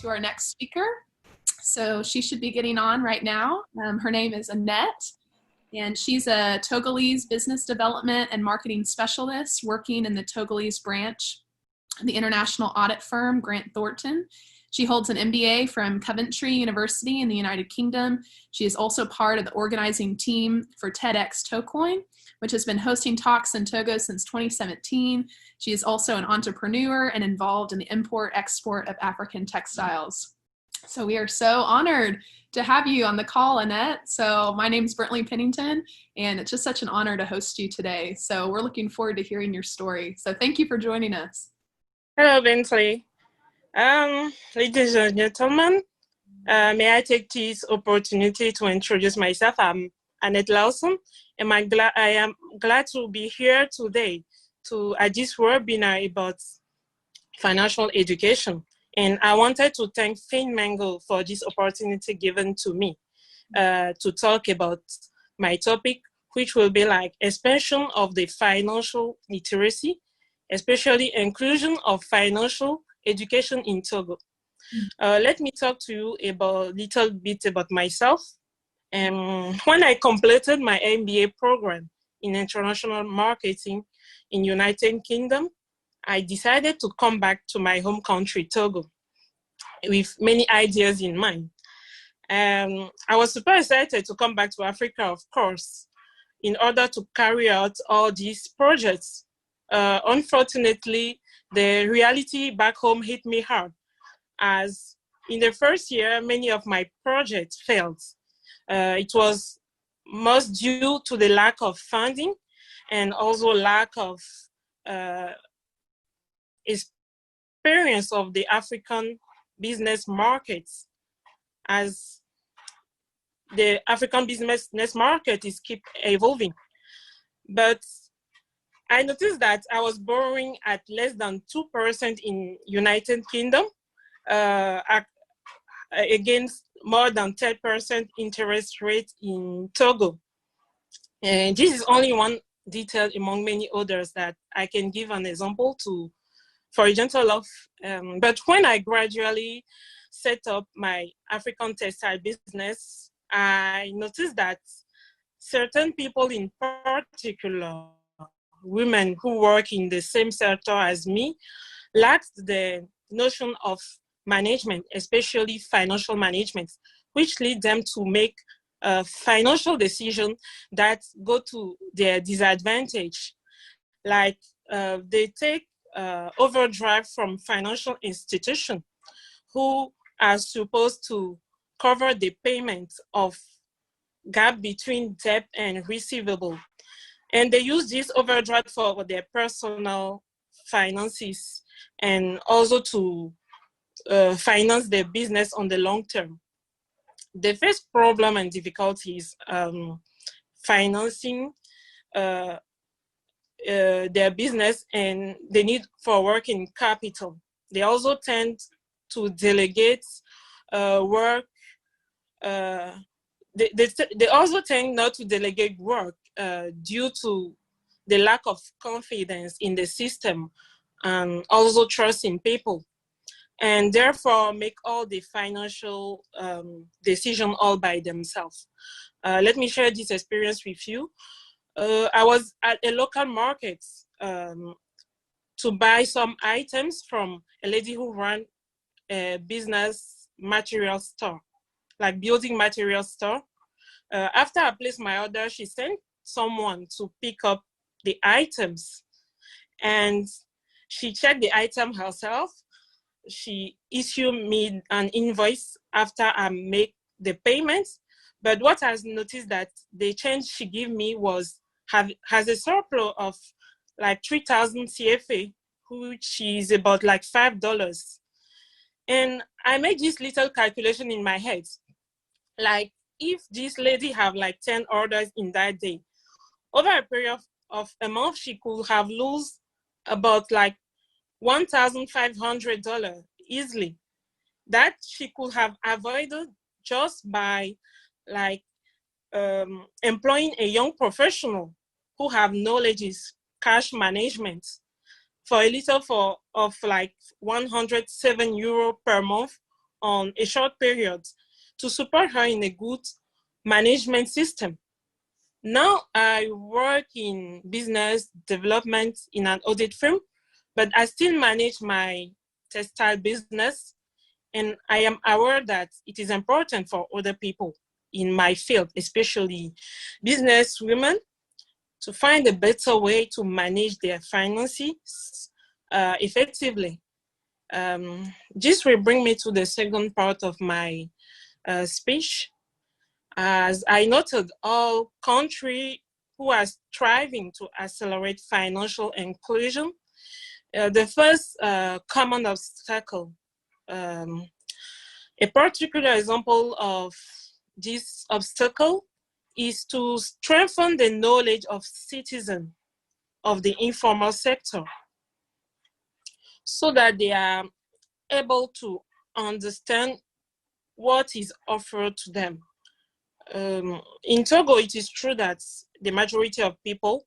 to our next speaker. So she should be getting on right now. Her name is Anette, and she's a Togolese business development and marketing specialist working in the Togolese branch of the international audit firm Grant Thornton. She holds an MBA from Coventry University in the United Kingdom. She is also part of the organizing team for TEDx Tocoin, which has been hosting talks in Togo since 2017. She is also an entrepreneur and involved in the import-export of African textiles. So we are so honored to have you on the call, Annette. So my name is Brentley Pennington, and it's just such an honor to host you today. So we're looking forward to hearing your story. So thank you for joining us. Hello, Bentley. Ladies and gentlemen, may I take this opportunity to introduce myself? I'm Annette Lawson, and I am glad to be here today at this webinar about financial education. And I wanted to thank Finn Mango for this opportunity given to me to talk about my topic, which will be like expansion of the financial literacy, especially inclusion of financial education in Togo. Let me talk to you about a little bit about myself. When I completed my MBA program in international marketing in United Kingdom, I decided to come back to my home country, Togo, with many ideas in mind. I was super excited to come back to Africa, of course, in order to carry out all these projects. Unfortunately, the reality back home hit me hard, as in the first year, many of my projects failed. It was most due to the lack of funding and also lack of experience of the African business markets, as the African business market is keep evolving. But I noticed that I was borrowing at less than 2% in United Kingdom against more than 10% interest rate in Togo. And this is only one detail among many others that I can give an example to, for example, of. But when I gradually set up my African textile business, I noticed that certain people, in particular, women who work in the same sector as me, lacked the notion of management, especially financial management, which lead them to make financial decisions that go to their disadvantage. Like they take overdraft from financial institutions who are supposed to cover the payment of gap between debt and receivable. And they use this overdraft for their personal finances and also to finance their business on the long term. The first problem and difficulties financing their business and the need for working capital. They also tend to delegate work. They also tend not to delegate work due to the lack of confidence in the system and also trust in people, and therefore make all the financial decisions all by themselves. Let me share this experience with you. I was at a local market to buy some items from a lady who ran a business material store, like building material store. After I placed my order, she sent someone to pick up the items, and she checked the item herself. She issued me an invoice after I make the payment. But what I noticed that the change she gave me has a surplus of like 3,000 CFA, which is about like $5. And I made this little calculation in my head. Like, if this lady have like 10 orders in that day, over a period of a month, she could have lost about like $1,500 easily. That she could have avoided just by like employing a young professional who have knowledge is cash management for a little of like €107 per month on a short period to support her in a good management system. Now I work in business development in an audit firm, but I still manage my textile business, and I am aware that it is important for other people in my field, especially business women, to find a better way to manage their finances effectively. This will bring me to the second part of my speech. As I noted, all countries who are striving to accelerate financial inclusion, the first common obstacle, a particular example of this obstacle is to strengthen the knowledge of citizens of the informal sector so that they are able to understand what is offered to them. In Togo, it is true that the majority of people,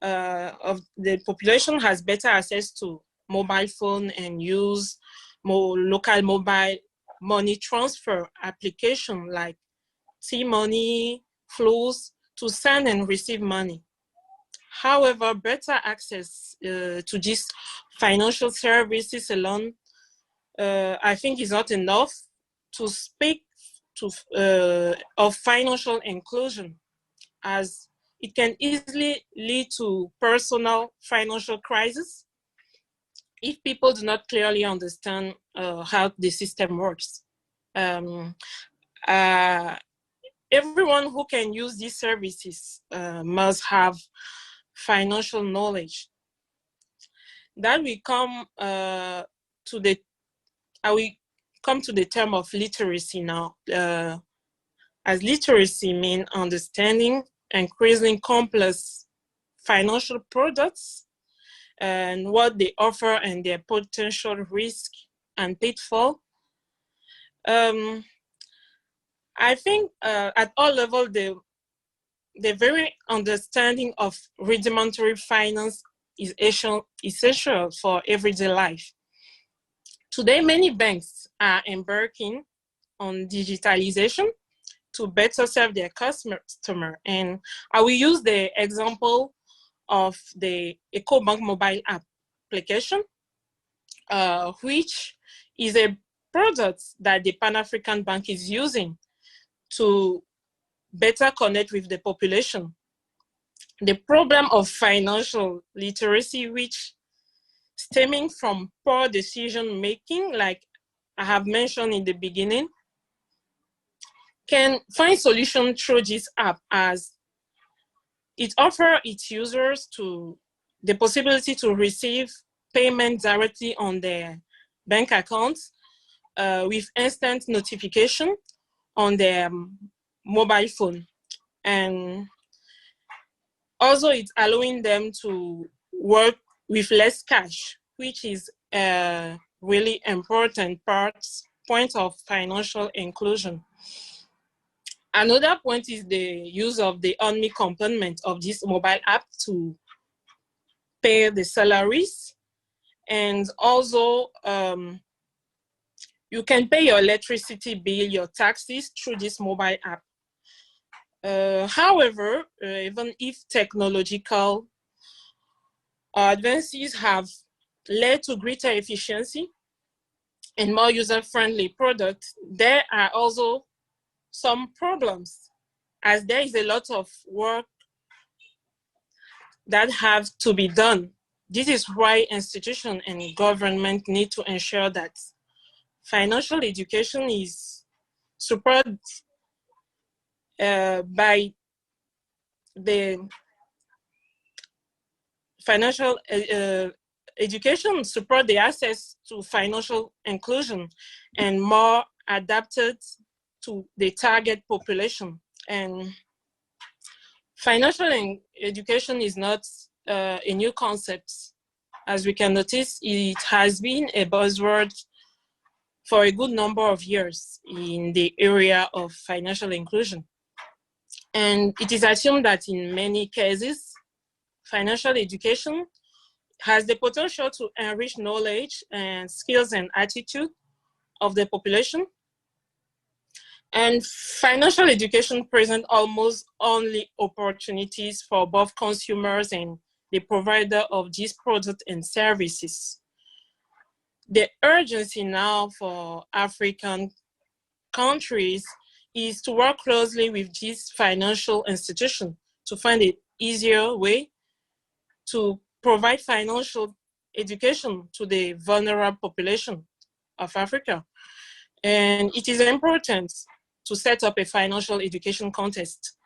of the population, has better access to mobile phone and use more local mobile money transfer application like T-Money, Flows, to send and receive money. However, better access to these financial services alone, I think, is not enough to speak of financial inclusion, as it can easily lead to personal financial crisis if people do not clearly understand how the system works. Everyone who can use these services must have financial knowledge. Then we come to the term of literacy now. As literacy means understanding, increasing complex financial products and what they offer and their potential risk and pitfall. I think at all levels, the very understanding of rudimentary finance is essential for everyday life. Today, many banks are embarking on digitalization to better serve their customer. And I will use the example of the EcoBank mobile application, which is a product that the Pan-African Bank is using to better connect with the population. The problem of financial literacy, which stemming from poor decision making, like I have mentioned in the beginning, can find solution through this app, as it offers its users to the possibility to receive payment directly on their bank accounts with instant notification on their mobile phone. And also it's allowing them to work with less cash, which is a really important point of financial inclusion. Another point is the use of the OnMe component of this mobile app to pay the salaries. And also, you can pay your electricity bill, your taxes through this mobile app. However, even if technological advances have led to greater efficiency and more user-friendly products, there are also some problems, as there is a lot of work that have to be done. This is why institutions and government need to ensure that financial education is supported by the financial education, support the access to financial inclusion and more adapted to the target population. And financial education is not a new concept. As we can notice, it has been a buzzword for a good number of years in the area of financial inclusion. And it is assumed that in many cases, financial education has the potential to enrich knowledge and skills and attitude of the population. And financial education presents almost only opportunities for both consumers and the provider of these products and services. The urgency now for African countries is to work closely with these financial institutions to find an easier way to provide financial education to the vulnerable population of Africa. And it is important to set up a financial education contest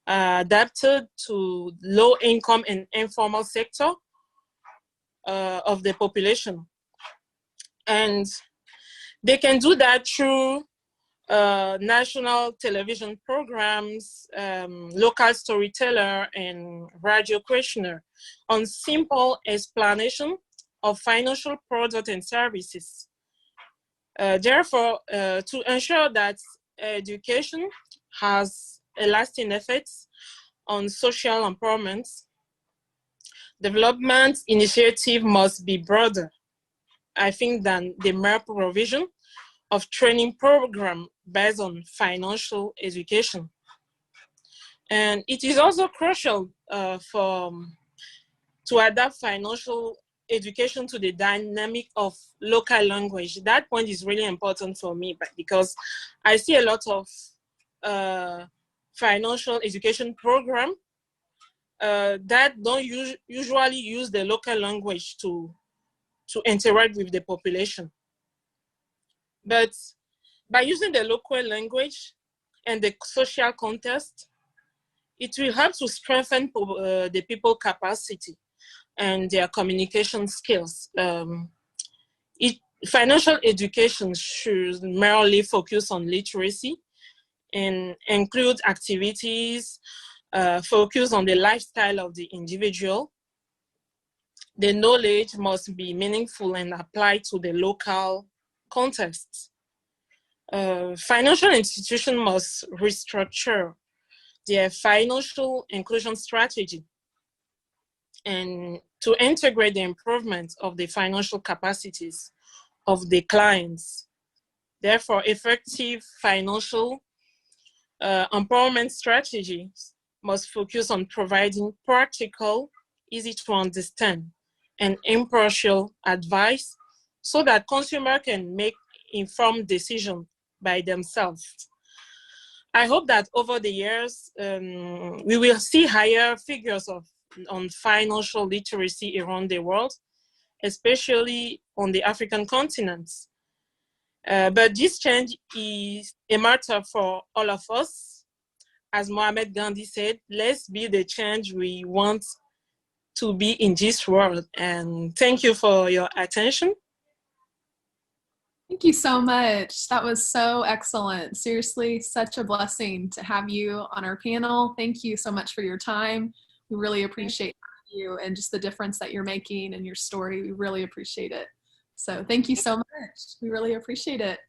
adapted to low-income and informal sector of the population. And they can do that through national television programs, local storyteller, and radio questionnaire on simple explanation of financial products and services. Therefore, to ensure that education has a lasting effect on social empowerment, development initiative must be broader, I think, than the mere provision of training program based on financial education. And it is also crucial to adapt financial education to the dynamic of local language. That point is really important for me, but because I see a lot of financial education program that don't usually use the local language to interact with the population. But by using the local language and the social context, it will help to strengthen the people's capacity and their communication skills. Financial education should merely focus on literacy and include activities focus on the lifestyle of the individual. The knowledge must be meaningful and applied to the local context. Financial institutions must restructure their financial inclusion strategy and to integrate the improvement of the financial capacities of the clients. Therefore, effective financial empowerment strategies must focus on providing practical, easy to understand, and impartial advice so that consumers can make informed decisions by themselves. I hope that over the years, we will see higher figures on financial literacy around the world, especially on the African continent. But this change is a matter for all of us. As Mohamed Gandhi said, let's be the change we want to be in this world. And thank you for your attention. Thank you so much. That was so excellent. Seriously, such a blessing to have you on our panel. Thank you so much for your time. We really appreciate you and just the difference that you're making and your story. We really appreciate it. So thank you so much. We really appreciate it.